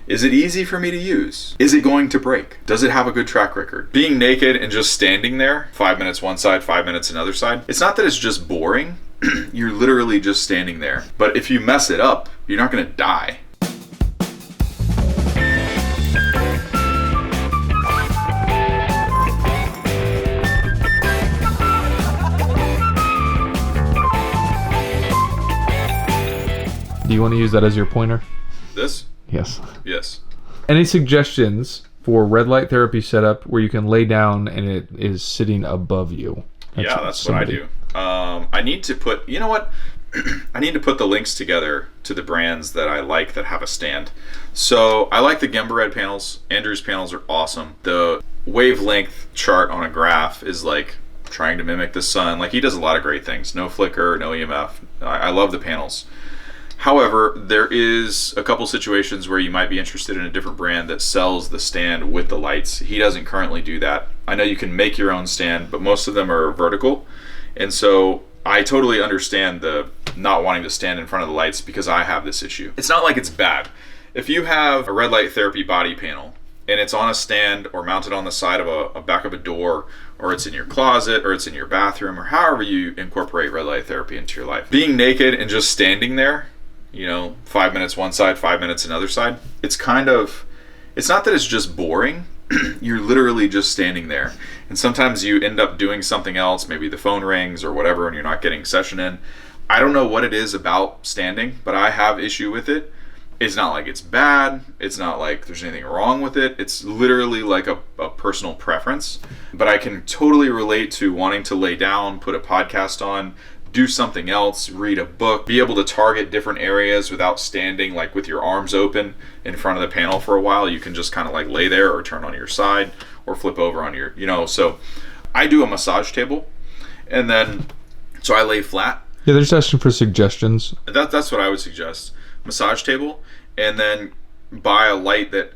Is it easy for me to use? Is it going to break? Does it have a good track record? Being naked and just standing there, 5 minutes one side, 5 minutes another side, it's not that it's just boring. You're literally just standing there. But if you mess it up, you're not going to die. Do you want to use that as your pointer? This? Yes. Yes. Any suggestions for red light therapy setup where you can lay down and it is sitting above you? That's what I do. I need to put, you know what? I need to put the links together to the brands that I like that have a stand. So I like the Gemba Red panels. Andrew's panels are awesome. The wavelength chart on a graph is like trying to mimic the sun. Like, he does a lot of great things. No flicker, no EMF. I love the panels. However, there is a couple situations where you might be interested in a different brand that sells the stand with the lights. He doesn't currently do that. I know you can make your own stand, but most of them are vertical. And so I totally understand the not wanting to stand in front of the lights because I have this issue. It's not like it's bad. If you have a red light therapy body panel and it's on a stand or mounted on the side of a back of a door, or it's in your closet, or it's in your bathroom, or however you incorporate red light therapy into your life, being naked and just standing there, 5 minutes one side, 5 minutes another side, it's not that it's just boring. You're literally just standing there. And sometimes you end up doing something else, maybe the phone rings or whatever, and you're not getting session in. I don't know what it is about standing, but I have issue with it. It's not like it's bad. It's not like there's anything wrong with it. It's literally like a personal preference. But I can totally relate to wanting to lay down, put a podcast on, do something else, read a book, be able to target different areas without standing like with your arms open in front of the panel for a while. You can just kind of like lay there or turn on your side or flip over on your, so I do a massage table, and then so I lay flat. Yeah, they're just asking for suggestions. That's what I would suggest. Massage table, and then buy a light that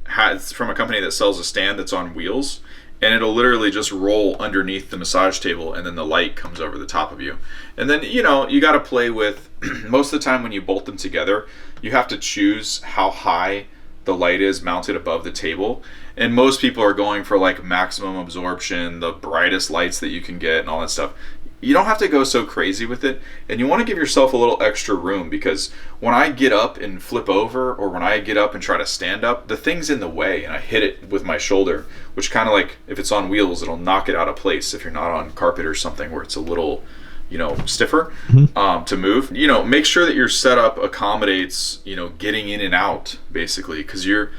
has from a company that sells a stand that's on wheels. And it'll literally just roll underneath the massage table, and then the light comes over the top of you. And then, you got to play with, most of the time when you bolt them together, you have to choose how high the light is mounted above the table. And most people are going for like maximum absorption, the brightest lights that you can get and all that stuff. You don't have to go so crazy with it, and you want to give yourself a little extra room, because when I get up and flip over, or when I get up and try to stand up, the thing's in the way and I hit it with my shoulder, which kind of like, if it's on wheels, it'll knock it out of place if you're not on carpet or something where it's a little, stiffer to move. Make sure that your setup accommodates, getting in and out, basically, because you're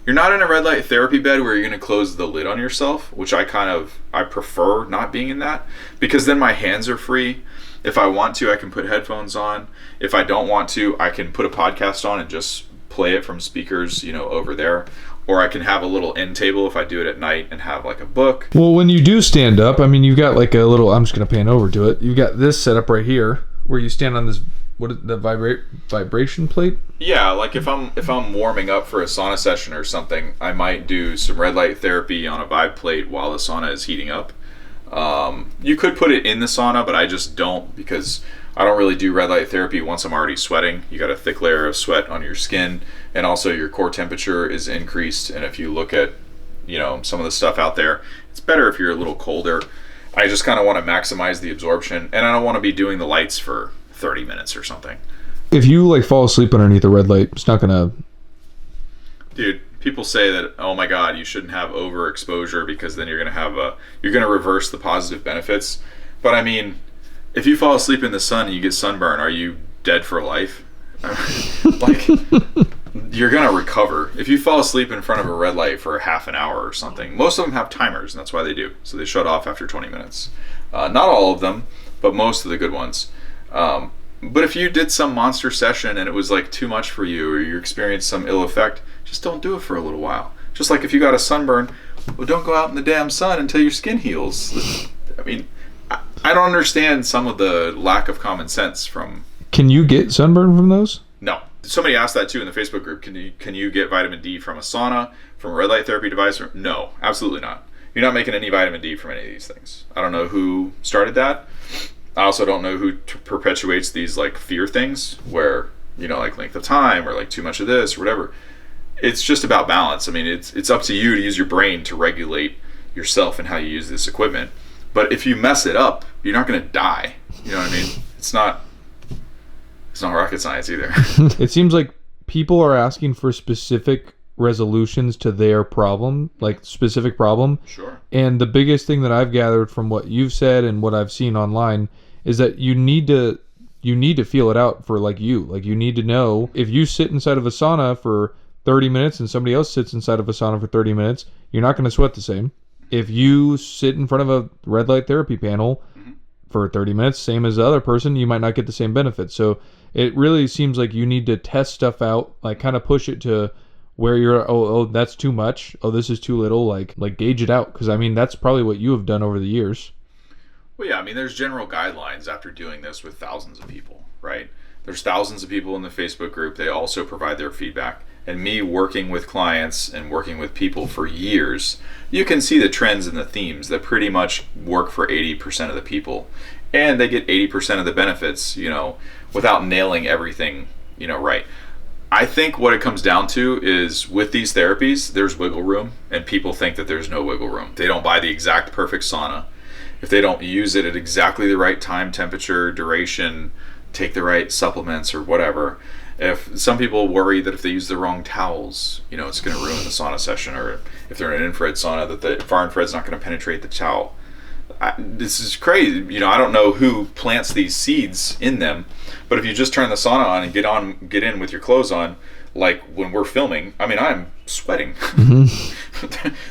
not in a red light therapy bed where you're going to close the lid on yourself, which I prefer not being in that, because then my hands are free. If I want to, I can put headphones on. If I don't want to, I can put a podcast on and just play it from speakers, over there. Or I can have a little end table if I do it at night and have like a book. Well, when you do stand up, you've got like a little, I'm just going to pan over to it. You've got this set up right here where you stand on this, what is the vibration plate? Yeah, like if I'm warming up for a sauna session or something, I might do some red light therapy on a vibe plate while the sauna is heating up. You could put it in the sauna, but I just don't, because I don't really do red light therapy once I'm already sweating. You got a thick layer of sweat on your skin, and also your core temperature is increased. And if you look at, some of the stuff out there, it's better if you're a little colder. I just kind of want to maximize the absorption, and I don't want to be doing the lights for 30 minutes or something. If you like fall asleep underneath a red light, it's not gonna... Dude, people say that, oh my god, you shouldn't have overexposure because then you're gonna reverse the positive benefits. But if you fall asleep in the sun and you get sunburn, are you dead for life? Like, you're gonna recover. If you fall asleep in front of a red light for half an hour or something, most of them have timers, and that's why they do. So they shut off after 20 minutes. Not all of them, but most of the good ones. But if you did some monster session and it was like too much for you, or you experienced some ill effect, just don't do it for a little while. Just like if you got a sunburn, well, don't go out in the damn sun until your skin heals. I don't understand some of the lack of common sense from... Can you get sunburn from those? No. Somebody asked that too in the Facebook group. Can you get vitamin D from a sauna, from a red light therapy device? No, absolutely not. You're not making any vitamin D from any of these things. I don't know who started that. I also don't know who perpetuates these like fear things where, like length of time or like too much of this or whatever. it's just about balance. I mean, it's up to you to use your brain to regulate yourself and how you use this equipment. But if you mess it up, you're not going to die. You know what I mean? It's not rocket science either. It seems like people are asking for specific resolutions to their problem, like specific problem. Sure. And the biggest thing that I've gathered from what you've said and what I've seen online is that you need to feel it out for like you need to know if you sit inside of a sauna for 30 minutes and somebody else sits inside of a sauna for 30 minutes, you're not going to sweat the same. If you sit in front of a red light therapy panel for 30 minutes, same as the other person, you might not get the same benefits. So it really seems like you need to test stuff out, like kind of push it to where you're, oh, that's too much. Oh, this is too little. Like gauge it out. Because I mean, that's probably what you have done over the years. Well, yeah, I mean, there's general guidelines after doing this with thousands of people, right? There's thousands of people in the Facebook group. They also provide their feedback. And me working with clients and working with people for years, you can see the trends and the themes that pretty much work for 80% of the people. And they get 80% of the benefits, without nailing everything, right. I think what it comes down to is with these therapies, there's wiggle room, and people think that there's no wiggle room. They don't buy the exact perfect sauna. If they don't use it at exactly the right time, temperature, duration, take the right supplements or whatever. If some people worry that if they use the wrong towels, it's going to ruin the sauna session, or if they're in an infrared sauna, that the far infrared's not going to penetrate the towel. This is crazy. I don't know who plants these seeds in them, but if you just turn the sauna on and get in with your clothes on, like when we're filming, I mean, I'm sweating.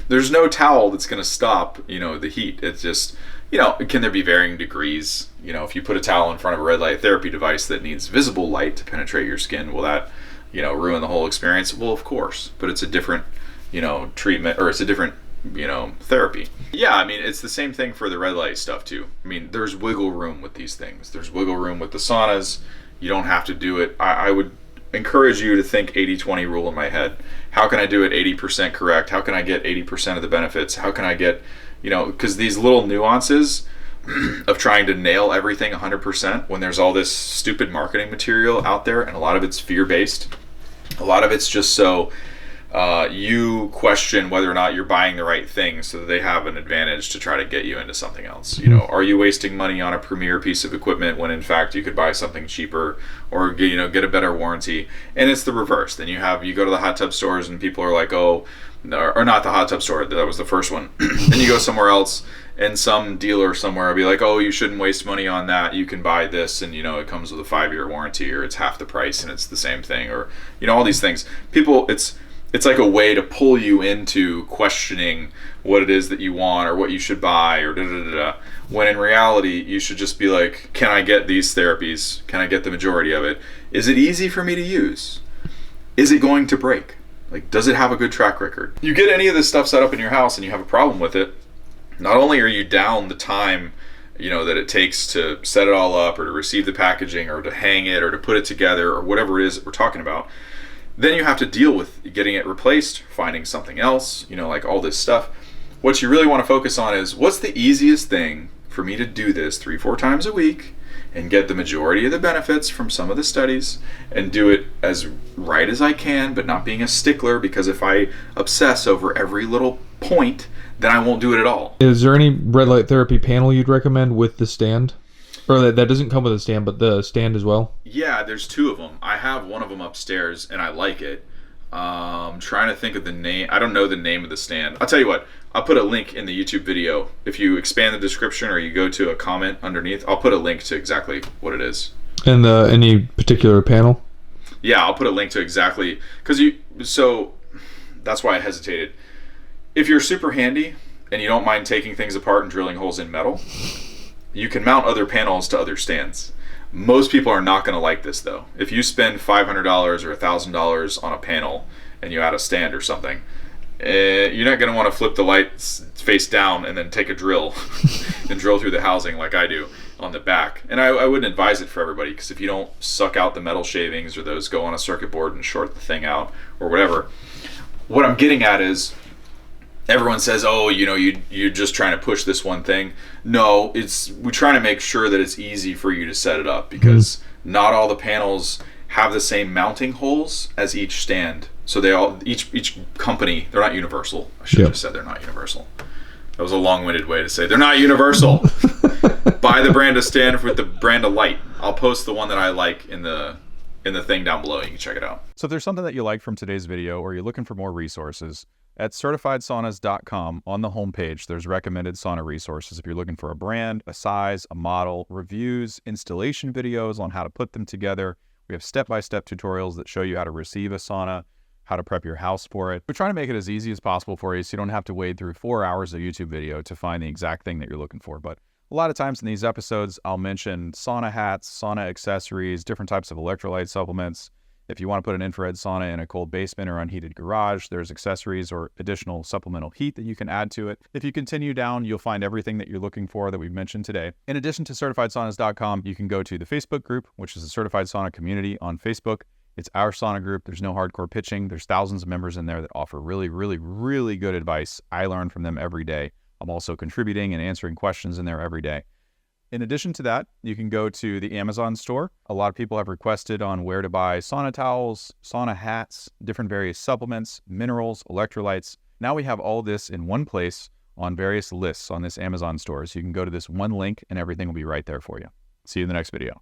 There's no towel that's going to stop, the heat. It's just, can there be varying degrees? If you put a towel in front of a red light therapy device that needs visible light to penetrate your skin, will that, ruin the whole experience? Well, of course, but it's a different, treatment, or it's a different, therapy. Yeah, I mean, it's the same thing for the red light stuff too. I mean, there's wiggle room with these things. There's wiggle room with the saunas. You don't have to do it. I would encourage you to think 80-20 rule in my head. How can I do it 80% correct? How can I get 80% of the benefits? How can I get, because these little nuances of trying to nail everything 100% when there's all this stupid marketing material out there, and a lot of it's fear-based. A lot of it's just so you question whether or not you're buying the right thing so that they have an advantage to try to get you into something else. Are you wasting money on a premier piece of equipment when in fact you could buy something cheaper or get a better warranty? And it's the reverse. Then you go to the hot tub stores and people are like, oh, or not the hot tub store, that was the first one. Then you go somewhere else and some dealer somewhere will be like, oh, you shouldn't waste money on that. You can buy this and it comes with a 5-year warranty, or it's half the price and it's the same thing, or all these things. People, it's like a way to pull you into questioning what it is that you want or what you should buy, or da-da-da-da. When in reality, you should just be like, can I get these therapies? Can I get the majority of it? Is it easy for me to use? Is it going to break? Like, does it have a good track record? You get any of this stuff set up in your house and you have a problem with it, not only are you down the time that it takes to set it all up, or to receive the packaging, or to hang it, or to put it together, or whatever it is that we're talking about, then you have to deal with getting it replaced, finding something else, like all this stuff. What you really want to focus on is, what's the easiest thing for me to do this 3-4 times a week and get the majority of the benefits from some of the studies, and do it as right as I can, but not being a stickler, because if I obsess over every little point, then I won't do it at all. Is there any red light therapy panel you'd recommend with the stand? Or that doesn't come with a stand, but the stand as well? Yeah, there's 2 of them. I have one of them upstairs, and I like it. I'm trying to think of the name. I don't know the name of the stand. I'll tell you what. I'll put a link in the YouTube video. If you expand the description or you go to a comment underneath, I'll put a link to exactly what it is. And any particular panel? Yeah, I'll put a link to exactly, so that's why I hesitated. If you're super handy and you don't mind taking things apart and drilling holes in metal, you can mount other panels to other stands. Most people are not going to like this though. If you spend $500 or $1,000 on a panel and you add a stand or something, you're not going to want to flip the lights face down and then take a drill and drill through the housing like I do on the back. And I wouldn't advise it for everybody, because if you don't suck out the metal shavings, or those go on a circuit board and short the thing out or whatever. What I'm getting at is, everyone says, oh, you're just trying to push this one thing. No, we're trying to make sure that it's easy for you to set it up, because not all the panels have the same mounting holes as each stand. So they all each company, they're not universal. I should have just said they're not universal. That was a long-winded way to say they're not universal. Buy the brand of stand with the brand of light. I'll post the one that I like in the thing down below. You can check it out. So if there's something that you like from today's video, or you're looking for more resources, at CertifiedSaunas.com on the homepage, there's recommended sauna resources. If you're looking for a brand, a size, a model, reviews, installation videos on how to put them together, we have step-by-step tutorials that show you how to receive a sauna, how to prep your house for it. We're trying to make it as easy as possible for you so you don't have to wade through 4 hours of YouTube video to find the exact thing that you're looking for. But a lot of times in these episodes, I'll mention sauna hats, sauna accessories, different types of electrolyte supplements. If you want to put an infrared sauna in a cold basement or unheated garage, there's accessories or additional supplemental heat that you can add to it. If you continue down, you'll find everything that you're looking for that we've mentioned today. In addition to CertifiedSaunas.com, you can go to the Facebook group, which is the Certified Sauna Community on Facebook. It's our sauna group. There's no hardcore pitching. There's thousands of members in there that offer really, really, really good advice. I learn from them every day. I'm also contributing and answering questions in there every day. In addition to that, you can go to the Amazon store. A lot of people have requested on where to buy sauna towels, sauna hats, different various supplements, minerals, electrolytes. Now we have all this in one place on various lists on this Amazon store. So you can go to this one link and everything will be right there for you. See you in the next video.